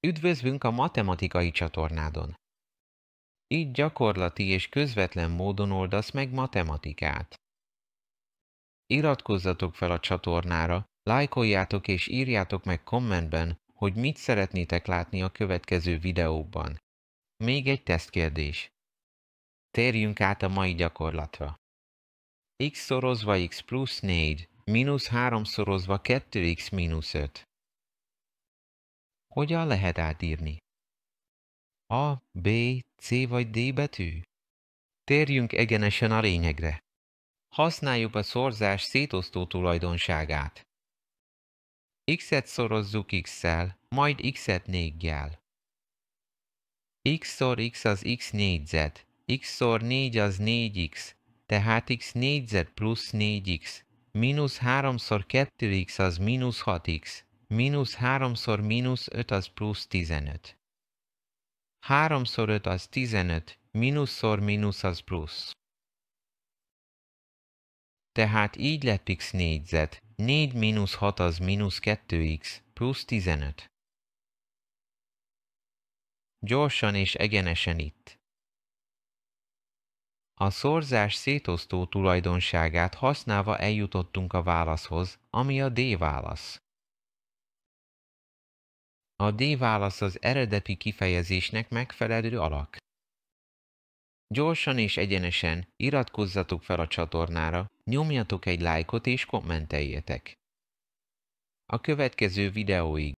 Üdvözlünk a matematikai csatornádon! Itt gyakorlati és közvetlen módon oldasz meg matematikát. Iratkozzatok fel a csatornára, lájkoljátok és írjátok meg kommentben, hogy mit szeretnétek látni a következő videókban. Még egy tesztkérdés. Térjünk át a mai gyakorlatra. X szorozva x plusz 4, mínusz 3 szorozva 2x mínusz 5. Hogyan lehet átírni? A, B, C vagy D betű? Térjünk egyenesen a lényegre. Használjuk a szorzás szétosztó tulajdonságát. X-et szorozzuk X-szel, majd X-et 4-jel. X szor X az X négyzet, X szor 4 az 4X, tehát X négyzet plusz 4X, mínusz 3-szor 2X az mínusz 6X, mínusz 3-szor mínusz 5 az plusz 15. 3-szor 5 az 15, mínuszszor mínusz az plusz. Tehát így lett X négyzet, 4 mínusz 6 az mínusz 2X, plusz 15. Gyorsan és egyenesen itt. A szorzás szétosztó tulajdonságát használva eljutottunk a válaszhoz, ami a D válasz. A D válasz az eredeti kifejezésnek megfelelő alak. Gyorsan és egyenesen iratkozzatok fel a csatornára, nyomjatok egy lájkot és kommenteljetek. A következő videóig